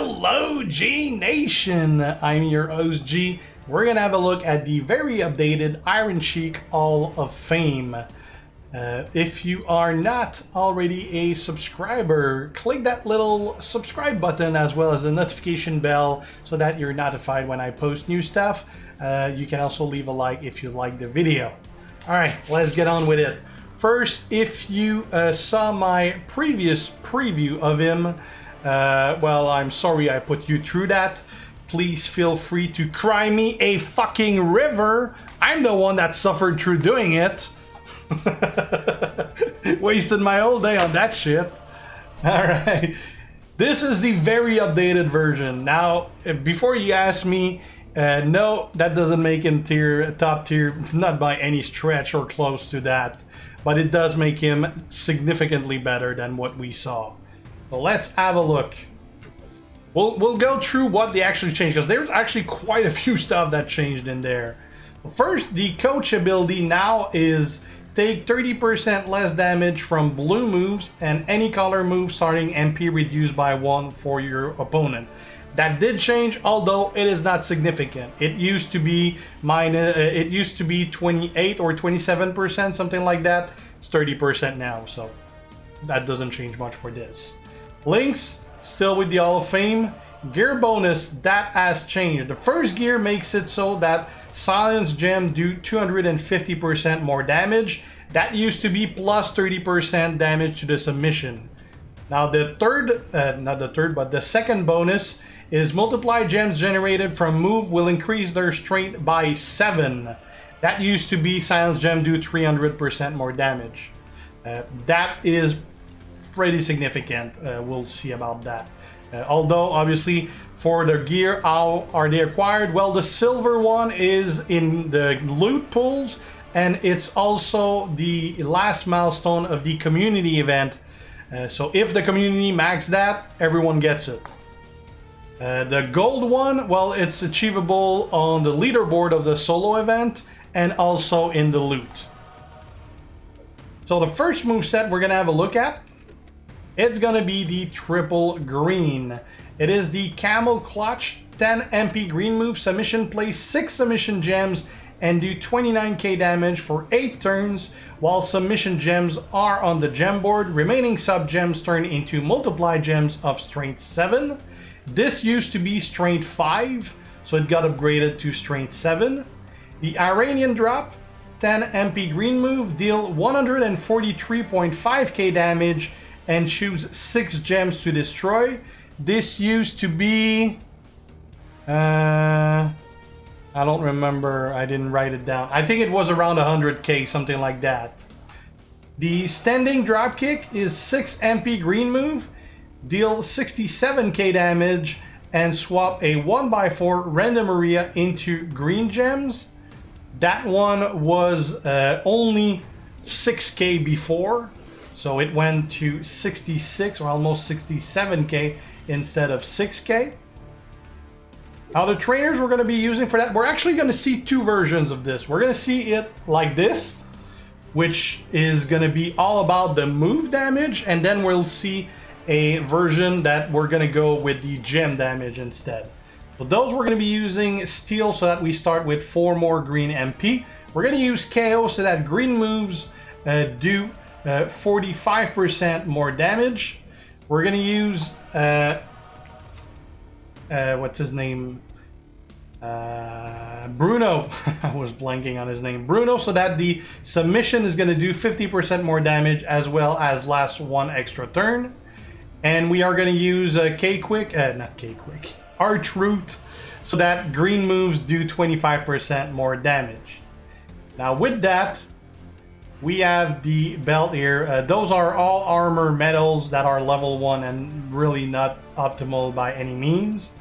Hello, G Nation! I'm your host, G. We're gonna have a look at the very updated Iron Sheik Hall of Fame. If you are not already a subscriber, click that little subscribe button as well as the notification bell so that you're notified when I post new stuff. You can also leave a like if you like the video. Alright, let's get on with it. First, if you saw my previous preview of him, well, I'm sorry I put you through that. Please feel free to cry me a fucking river. I'm the one that suffered through doing it. Wasted my whole day on that shit. Alright. This is the very updated version. Now, before you ask me, no, that doesn't make him top tier, not by any stretch or close to that. But it does make him significantly better than what we saw. So let's have a look. We'll go through what they actually changed, because there's actually quite a few stuff that changed in there. First, the coach ability now is take 30% less damage from blue moves and any color move starting MP reduced by 1 for your opponent. That did change, although it is not significant. It used to be 28 or 27%, something like that. It's 30% now, so that doesn't change much for this. Links, still with the Hall of Fame. Gear bonus, that has changed. The first gear makes it so that Silence Gem do 250% more damage. That used to be plus 30% damage to the submission. Now the the second bonus is multiply gems generated from move will increase their strength by 7. That used to be Silence Gem do 300% more damage. That is pretty significant. We'll see about that. Although obviously for the gear, how are they acquired? Well, the silver one is in the loot pools, and it's also the last milestone of the community event. So if the community max that, everyone gets it. The gold one, well, it's achievable on the leaderboard of the solo event and also in the loot. So the first moveset we're gonna have a look at, it's gonna be the triple green. It is the camel clutch, 10 MP green move, submission, place 6 submission gems and do 29k damage for 8 turns. While submission gems are on the gem board, remaining sub gems turn into multiply gems of strength 7. This used to be strength 5, so it got upgraded to strength 7. The Iranian drop, 10 MP green move, deal 143.5k damage and choose 6 gems to destroy. This used to be... I don't remember, I didn't write it down. I think it was around 100k, something like that. The standing dropkick is 6 MP green move, deal 67k damage, and swap a 1x4 random area into green gems. That one was only 6k before, so it went to 66 or almost 67k instead of 6k. Now the trainers we're going to be using for that, we're actually going to see 2 versions of this. We're going to see it like this, which is going to be all about the move damage, and then we'll see a version that we're going to go with the gem damage instead. So those we're going to be using steel so that we start with 4 more green MP. We're going to use KO so that green moves do 45% more damage. We're going to use what's his name? Bruno. I was blanking on his name. Bruno, so that the submission is going to do 50% more damage as well as last 1 extra turn. And we are going to use Arch Root, so that green moves do 25% more damage. Now with that, we have the belt here. Those are all armor medals that are level 1 and really not optimal by any means.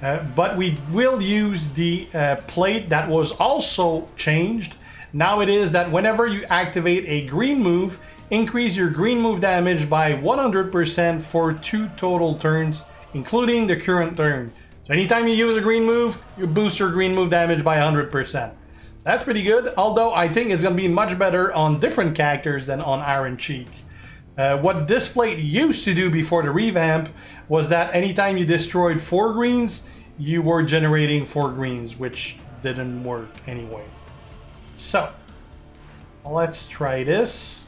But we will use the plate that was also changed. Now it is that whenever you activate a green move, increase your green move damage by 100% for 2 total turns, including the current turn. So anytime you use a green move, you boost your green move damage by 100%. That's pretty good, although I think it's going to be much better on different characters than on Iron Sheik. What this plate used to do before the revamp was that anytime you destroyed 4 greens, you were generating 4 greens, which didn't work anyway. So, let's try this.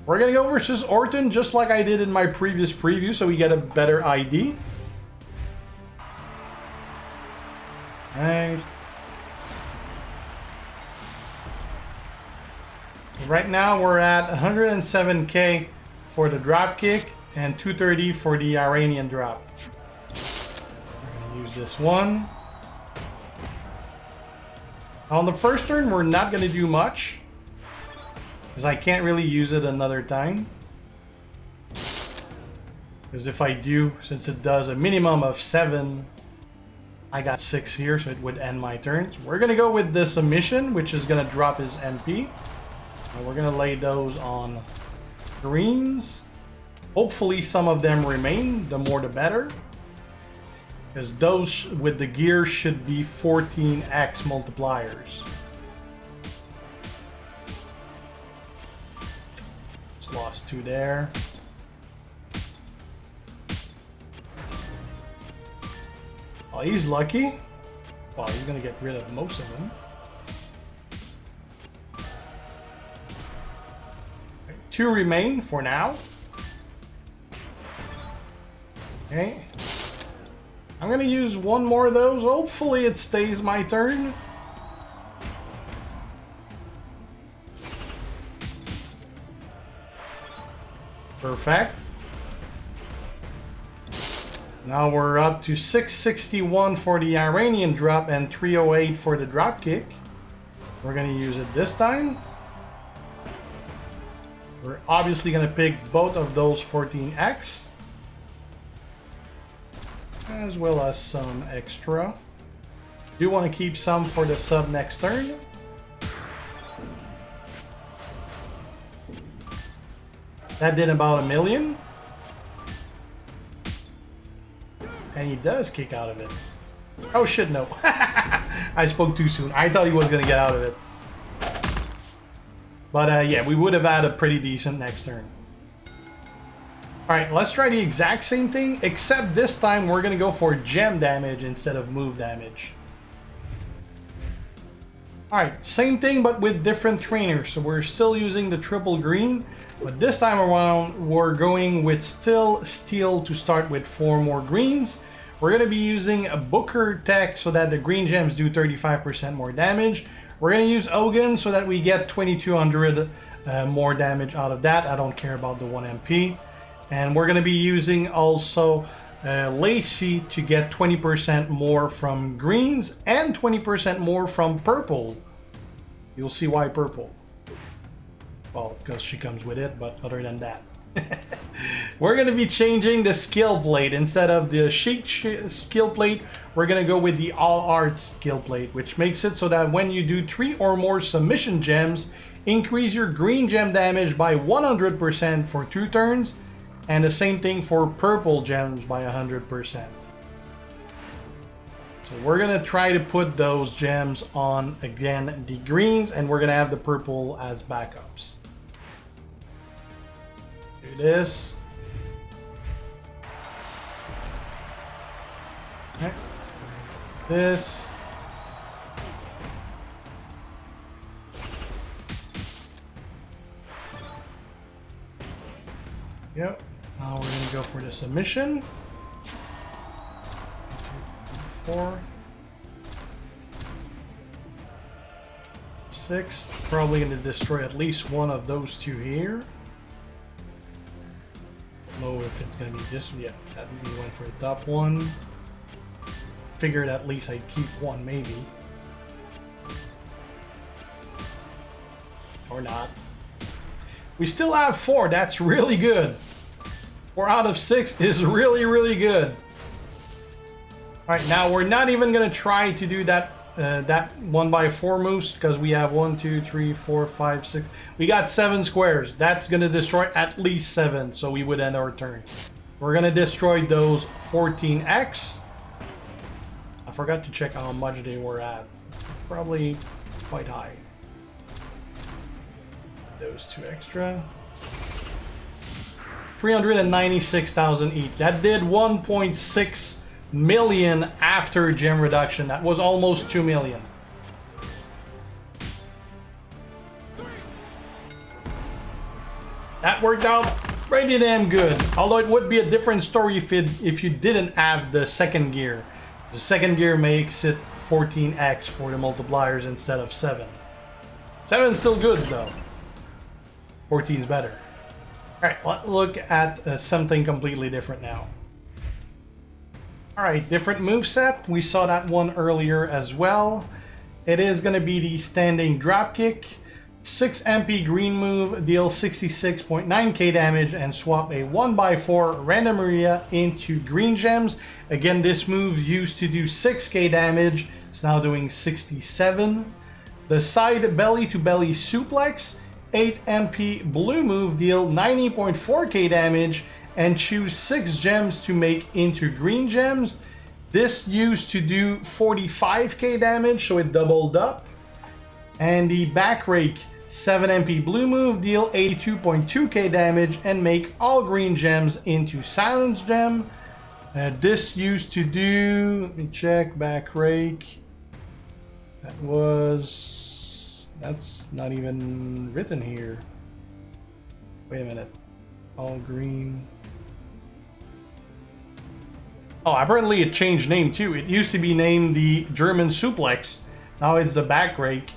We're gonna go versus Orton just like I did in my previous preview, so we get a better ID. Alright. Right now we're at 107k for the drop kick and 230 for the Iranian drop. We're gonna use this one. On the first turn, we're not gonna do much because I can't really use it another time. Because if I do, since it does a minimum of 7, I got 6 here, so it would end my turn. So we're gonna go with the submission, which is gonna drop his MP. And we're gonna lay those on greens. Hopefully some of them remain, the more the better. Because those with the gear should be 14x multipliers. Just lost 2 there. Oh, he's lucky. Well, he's gonna get rid of most of them. 2 remain for now. Okay. I'm gonna use 1 more of those. Hopefully it stays my turn. Perfect. Now we're up to 661 for the Iranian drop and 308 for the drop kick. We're gonna use it this time. We're obviously gonna pick both of those 14x. As well as some extra. Do want to keep some for the sub next turn. That did about 1 million. And he does kick out of it. Oh shit, no. I spoke too soon. I thought he was going to get out of it. But yeah, we would have had a pretty decent next turn. Alright, let's try the exact same thing, except this time we're going to go for gem damage instead of move damage. Alright, same thing but with different trainers. So we're still using the triple green, but this time around we're going with still steel to start with 4 more greens. We're going to be using a Booker tech so that the green gems do 35% more damage. We're going to use Ogun so that we get 2200 more damage out of that. I don't care about the 1 MP. And we're going to be using also Lacey to get 20% more from greens and 20% more from purple. You'll see why purple. Well, because she comes with it, but other than that. We're going to be changing the skill plate. Instead of the Sheik skill plate, we're going to go with the All Art skill plate, which makes it so that when you do 3 or more submission gems, increase your green gem damage by 100% for 2 turns. And the same thing for purple gems by 100%. So we're going to try to put those gems on, again, the greens, and we're going to have the purple as backups. Do this. Okay. This. Yep. Now we're going to go for the submission. 1, 2, 3, 4. 6. Probably going to destroy at least one of those 2 here. Know if it's going to be this. Yeah, that we went for the top one. Figured at least I'd keep 1 maybe. Or not. We still have 4. That's really good. 4 out of 6 is really, really good. Alright, now we're not even going to try to do that that 1x4 moves because we have 1, 2, 3, 4, 5, 6. We got 7 squares. That's going to destroy at least 7, so we would end our turn. We're going to destroy those 14x. I forgot to check how much they were at. Probably quite high. Those 2 extra. 396,000 each. That did 1.6 million after gem reduction. That was almost 2 million. That worked out pretty damn good. Although it would be a different story if you didn't have the second gear. The second gear makes it 14x for the multipliers instead of 7. 7 is still good though. 14 is better. Alright, let's look at something completely different now. Alright, different moveset. We saw that one earlier as well. It is going to be the standing dropkick. 6 MP green move, deal 66.9k damage and swap a 1x4 random area into green gems. Again, this move used to do 6k damage. It's now doing 67. The side belly to belly suplex. 8 MP blue move, deal 90.4k damage and choose 6 gems to make into green gems. This used to do 45k damage, so it doubled up. And the back rake, 7 MP blue move, deal 82.2k damage and make all green gems into silence gem. This used to do, let me check, back rake. That's not even written here. Wait a minute. All green. Oh, apparently it changed name too. It used to be named the German suplex. Now it's the back rake.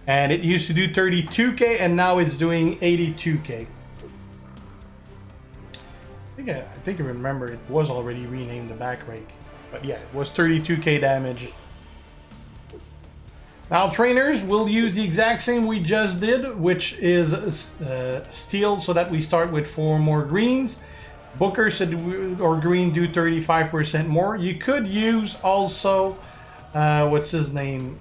And it used to do 32k and now it's doing 82k. I think I remember it was already renamed the back rake. But yeah, it was 32k damage. Now trainers will use the exact same we just did, which is steel, so that we start with 4 more greens. Booker said or green do 35% more. You could use also, what's his name?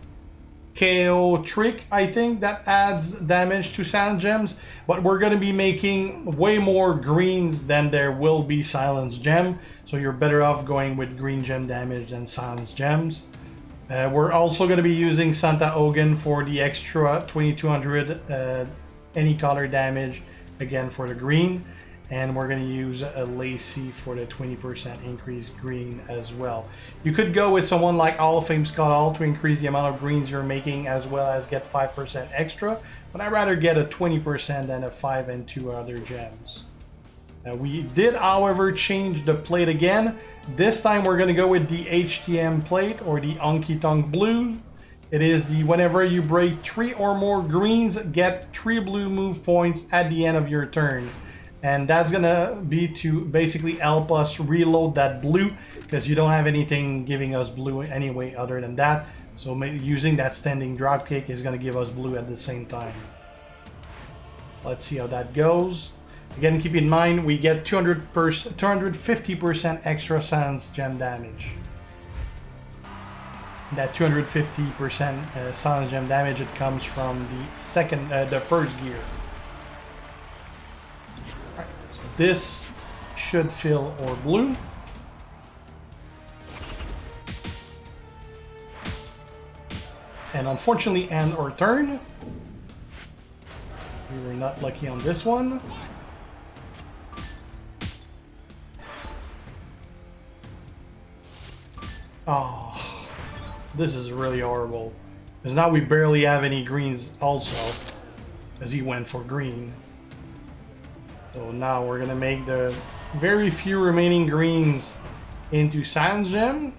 KO Trick, I think, that adds damage to silence gems. But we're going to be making way more greens than there will be silence gem. So you're better off going with green gem damage than silence gems. We're also going to be using Santa Ogan for the extra 2200 any color damage, again for the green. And we're going to use a Lacey for the 20% increased green as well. You could go with someone like Hall of Fame Scott Hall to increase the amount of greens you're making as well as get 5% extra. But I'd rather get a 20% than a 5 and 2 other gems. We did, however, change the plate again. This time we're going to go with the HTM plate or the Honky Tonk Blue. It is the whenever you break 3 or more greens, get 3 blue move points at the end of your turn. And that's going to be to basically help us reload that blue because you don't have anything giving us blue anyway other than that. So using that standing dropkick is going to give us blue at the same time. Let's see how that goes. Again, keep in mind, we get 250% extra silence gem damage. That 250% silence gem damage, it comes from the first gear. Alright, so this should fill our blue. And unfortunately, end our turn. We were not lucky on this one. Oh, this is really horrible. Because now we barely have any greens also. As he went for green. So now we're going to make the very few remaining greens into silence gem.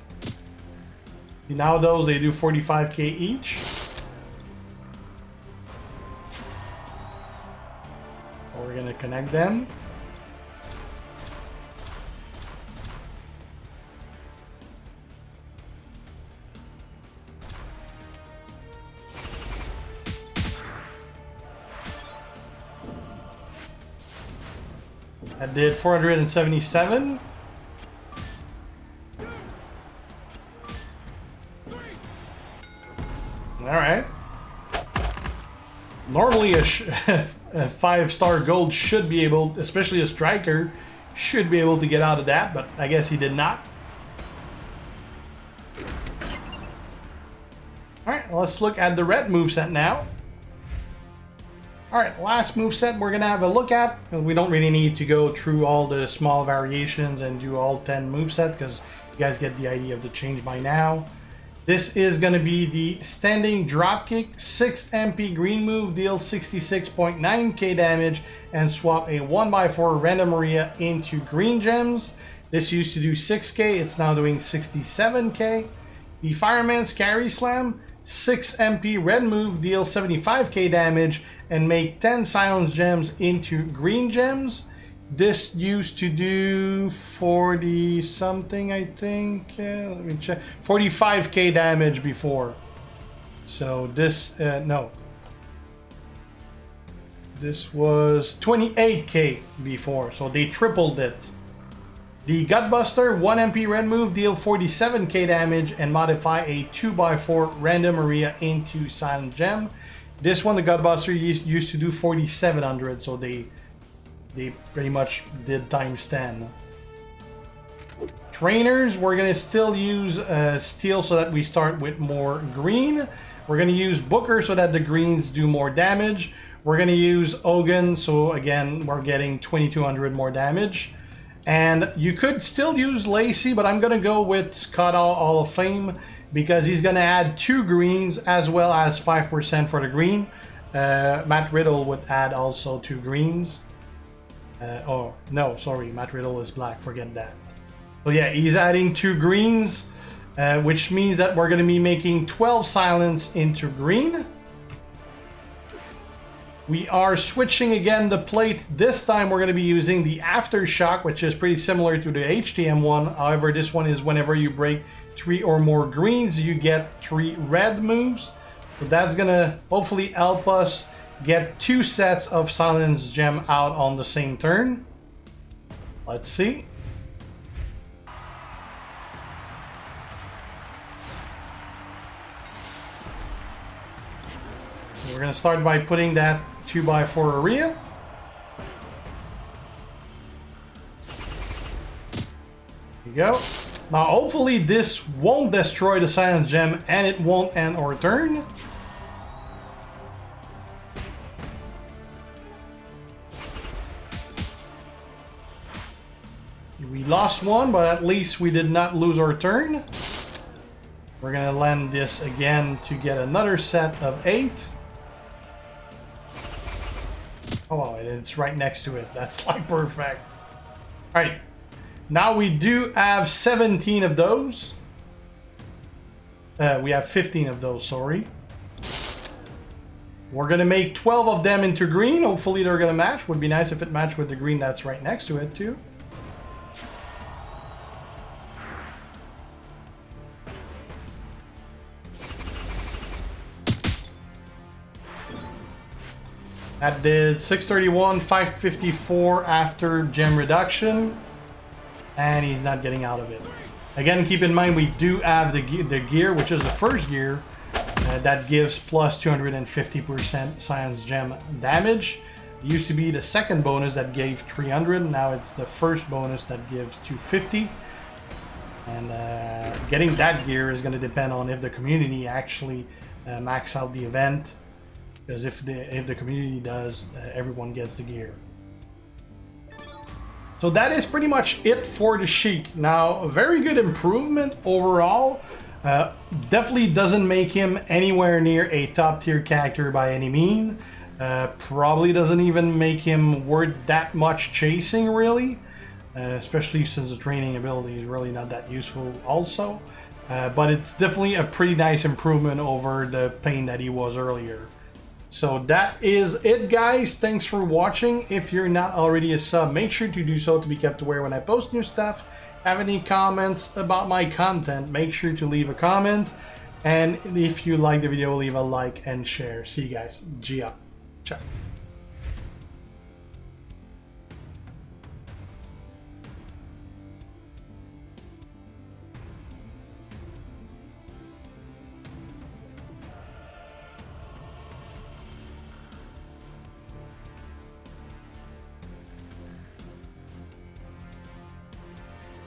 Now those, they do 45k each. We're going to connect them. That did 477. All right. Normally a 5-star gold should be able, especially a striker, should be able to get out of that, but I guess he did not. All right, let's look at the red moveset now. All right, last moveset we're gonna have a look at. We don't really need to go through all the small variations and do all 10 moveset because you guys get the idea of the change by now. This is gonna be the standing dropkick, 6 MP green move, deals 66.9k damage, and swap a 1x4 random area into green gems. This used to do 6k, it's now doing 67k. The Fireman's Carry Slam, 6 MP red move, deals 75k damage, and make 10 silence gems into green gems. This used to do 40 something, I think. Let me check. 45k damage before. So this, no. This was 28k before, so they tripled it. The Gutbuster, 1 MP red move, deal 47k damage and modify a 2x4 random area into silent gem. This one, the Gutbuster, used to do 4700, so they pretty much did times 10. Trainers, we're gonna still use steel so that we start with more green. We're gonna use Booker so that the greens do more damage. We're gonna use Ogun, so again, we're getting 2200 more damage. And you could still use Lacey, but I'm gonna go with Scott Hall of Fame because he's gonna add 2 greens as well as 5% for the green. Matt Riddle would add also 2 greens. Oh, no, sorry, Matt Riddle is black, forget that. So yeah, he's adding 2 greens, which means that we're gonna be making 12 silence into green. We are switching again the plate. This time we're going to be using the Aftershock, which is pretty similar to the HTM one. However, this one is whenever you break 3 or more greens, you get 3 red moves. So that's going to hopefully help us get 2 sets of silence gem out on the same turn. Let's see. So we're going to start by putting that 2x4 area. There you go. Now hopefully this won't destroy the silence gem and it won't end our turn. We lost one, but at least we did not lose our turn. We're gonna land this again to get another set of 8. Oh, it's right next to it. That's like perfect. All right. Now we do have 17 of those. We have 15 of those, sorry. We're going to make 12 of them into green. Hopefully they're going to match. Would be nice if it matched with the green that's right next to it, too. That did 631, 554 after gem reduction, and he's not getting out of it. Again, keep in mind we do have the gear, which is the first gear, that gives plus 250% science gem damage. It used to be the second bonus that gave 300, now it's the first bonus that gives 250. And getting that gear is going to depend on if the community actually max out the event. Because if the community does, everyone gets the gear. So that is pretty much it for the Sheik. Now, a very good improvement overall. Definitely doesn't make him anywhere near a top tier character by any mean. Probably doesn't even make him worth that much chasing, really. Especially since the training ability is really not that useful also. But it's definitely a pretty nice improvement over the pain that he was earlier. So that is it, guys. Thanks for watching. If you're not already a sub, make sure to do so to be kept aware when I post new stuff. Have any comments about my content, make sure to leave a comment. And if you like the video, leave a like and share. See you guys. Gia. Ciao.